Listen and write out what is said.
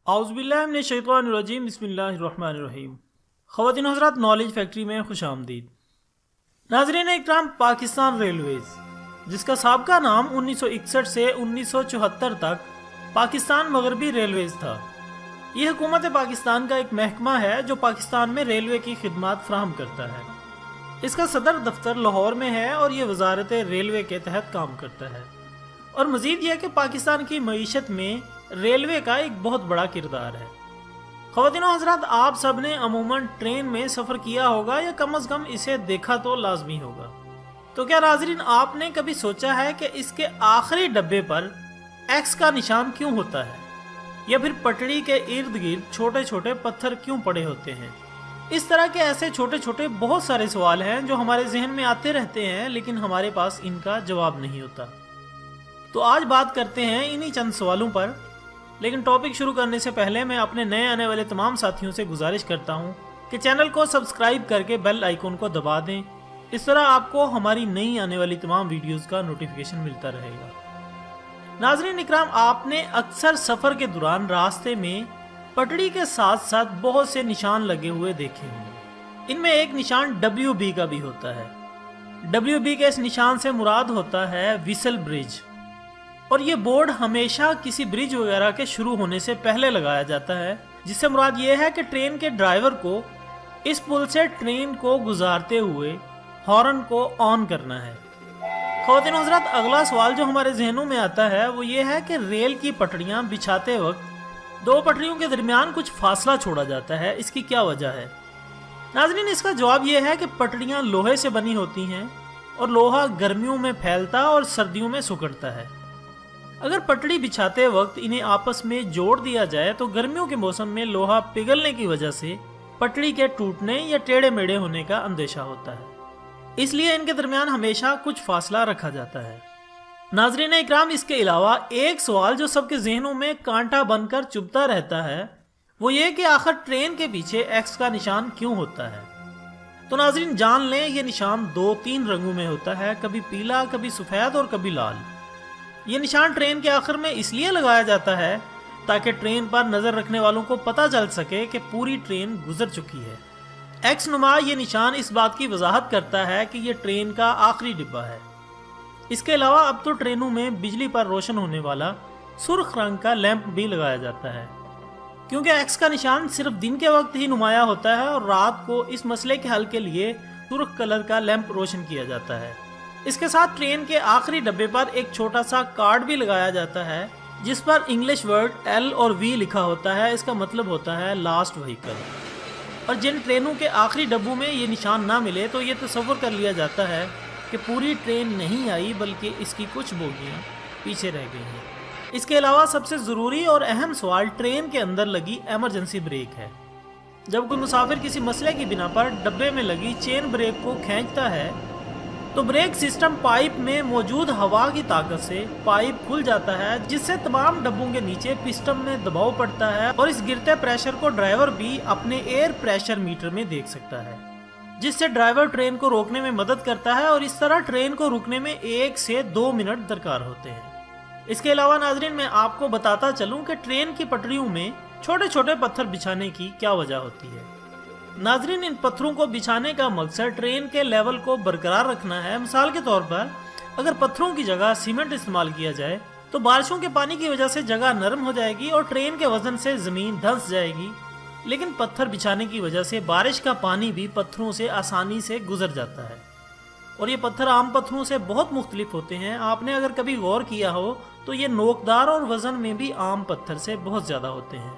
اعوذ باللہ من الشیطان الرجیم، بسم اللہ الرحمن الرحیم۔ خواتین حضرات، نالج فیکٹری میں خوش آمدید۔ ناظرین اکرام، پاکستان ریلویز، جس کا سابقہ نام 1961 سے 1974 تک پاکستان مغربی ریلویز تھا، یہ حکومت پاکستان کا ایک محکمہ ہے جو پاکستان میں ریلوے کی خدمات فراہم کرتا ہے۔ اس کا صدر دفتر لاہور میں ہے اور یہ وزارت ریلوے کے تحت کام کرتا ہے۔ اور مزید یہ کہ پاکستان کی معیشت میں ریلوے کا ایک بہت بڑا کردار ہے۔ خواتین و حضرات، آپ سب نے عموماً ٹرین میں سفر کیا ہوگا یا کم از کم اسے دیکھا تو لازمی ہوگا۔ تو کیا ناظرین، آپ نے کبھی سوچا ہے کہ اس کے آخری ڈبے پر ایکس کا نشان کیوں ہوتا ہے، یا پھر پٹڑی کے ارد گرد چھوٹے چھوٹے پتھر کیوں پڑے ہوتے ہیں؟ اس طرح کے ایسے چھوٹے چھوٹے بہت سارے سوال ہیں جو ہمارے ذہن میں آتے رہتے ہیں، لیکن ہمارے پاس ان کا جواب نہیں ہوتا۔ تو آج بات کرتے ہیں انہی چند سوالوں پر، لیکن ٹاپک شروع کرنے سے پہلے میں اپنے نئے آنے والے تمام ساتھیوں سے گزارش کرتا ہوں کہ چینل کو سبسکرائب کر کے بیل آئیکن کو دبا دیں، اس طرح آپ کو ہماری نئی آنے والی تمام ویڈیوز کا نوٹیفیکیشن ملتا رہے گا۔ ناظرین اکرام، آپ نے اکثر سفر کے دوران راستے میں پٹڑی کے ساتھ ساتھ بہت سے نشان لگے ہوئے دیکھے ہوں۔ ان میں ایک نشان WB کا بھی ہوتا ہے۔ WB کے اس نشان سے مراد ہوتا ہے ویسل برج، اور یہ بورڈ ہمیشہ کسی برج وغیرہ کے شروع ہونے سے پہلے لگایا جاتا ہے، جس سے مراد یہ ہے کہ ٹرین کے ڈرائیور کو اس پل سے ٹرین کو گزارتے ہوئے ہارن کو آن کرنا ہے۔ خواتین حضرات، اگلا سوال جو ہمارے ذہنوں میں آتا ہے وہ یہ ہے کہ ریل کی پٹڑیاں بچھاتے وقت دو پٹڑیوں کے درمیان کچھ فاصلہ چھوڑا جاتا ہے، اس کی کیا وجہ ہے؟ ناظرین، اس کا جواب یہ ہے کہ پٹڑیاں لوہے سے بنی ہوتی ہیں اور لوہا گرمیوں میں پھیلتا اور سردیوں میں سکڑتا ہے۔ اگر پٹڑی بچھاتے وقت انہیں آپس میں جوڑ دیا جائے تو گرمیوں کے موسم میں لوہا پگھلنے کی وجہ سے پٹڑی کے ٹوٹنے یا ٹیڑھے میڑھے ہونے کا اندیشہ ہوتا ہے، اس لیے ان کے درمیان ہمیشہ کچھ فاصلہ رکھا جاتا ہے۔ ناظرین اکرام، اس کے علاوہ ایک سوال جو سب کے ذہنوں میں کانٹا بن کر چبھتا رہتا ہے وہ یہ کہ آخر ٹرین کے پیچھے ایکس کا نشان کیوں ہوتا ہے؟ تو ناظرین جان لیں، یہ نشان 2-3 رنگوں میں ہوتا ہے، کبھی پیلا، کبھی سفید اور کبھی لال۔ یہ نشان ٹرین کے آخر میں اس لیے لگایا جاتا ہے تاکہ ٹرین پر نظر رکھنے والوں کو پتہ چل سکے کہ پوری ٹرین گزر چکی ہے۔ ایکس نما یہ نشان اس بات کی وضاحت کرتا ہے کہ یہ ٹرین کا آخری ڈبہ ہے۔ اس کے علاوہ اب تو ٹرینوں میں بجلی پر روشن ہونے والا سرخ رنگ کا لیمپ بھی لگایا جاتا ہے، کیونکہ ایکس کا نشان صرف دن کے وقت ہی نمایاں ہوتا ہے اور رات کو اس مسئلے کے حل کے لیے سرخ کلر کا لیمپ روشن کیا جاتا ہے۔ اس کے ساتھ ٹرین کے آخری ڈبے پر ایک چھوٹا سا کارڈ بھی لگایا جاتا ہے جس پر انگلش ورڈ L اور V لکھا ہوتا ہے، اس کا مطلب ہوتا ہے لاسٹ وہیکل۔ اور جن ٹرینوں کے آخری ڈبوں میں یہ نشان نہ ملے تو یہ تصور کر لیا جاتا ہے کہ پوری ٹرین نہیں آئی بلکہ اس کی کچھ بوگیاں پیچھے رہ گئی ہیں۔ اس کے علاوہ سب سے ضروری اور اہم سوال ٹرین کے اندر لگی ایمرجنسی بریک ہے۔ جب کوئی مسافر کسی مسئلے کی بنا پر ڈبے میں لگی چین بریک کو کھینچتا ہے تو بریک سسٹم پائپ میں موجود ہوا کی طاقت سے پائپ کھل جاتا ہے، جس سے تمام ڈبوں کے نیچے پسٹن میں دباؤ پڑتا ہے اور اس گرتے پریشر کو ڈرائیور بھی اپنے ایئر پریشر میٹر میں دیکھ سکتا ہے، جس سے ڈرائیور ٹرین کو روکنے میں مدد کرتا ہے، اور اس طرح ٹرین کو رکنے میں 1 سے 2 منٹ درکار ہوتے ہیں۔ اس کے علاوہ ناظرین میں آپ کو بتاتا چلوں کہ ٹرین کی پٹریوں میں چھوٹے چھوٹے پتھر بچھانے کی کیا وجہ ہوتی ہے۔ ناظرین، ان پتھروں کو بچھانے کا مقصد ٹرین کے لیول کو برقرار رکھنا ہے۔ مثال کے طور پر اگر پتھروں کی جگہ سیمنٹ استعمال کیا جائے تو بارشوں کے پانی کی وجہ سے جگہ نرم ہو جائے گی اور ٹرین کے وزن سے زمین دھنس جائے گی، لیکن پتھر بچھانے کی وجہ سے بارش کا پانی بھی پتھروں سے آسانی سے گزر جاتا ہے، اور یہ پتھر عام پتھروں سے بہت مختلف ہوتے ہیں۔ آپ نے اگر کبھی غور کیا ہو تو یہ نوکدار اور وزن میں بھی عام پتھر سے بہت زیادہ ہوتے ہیں۔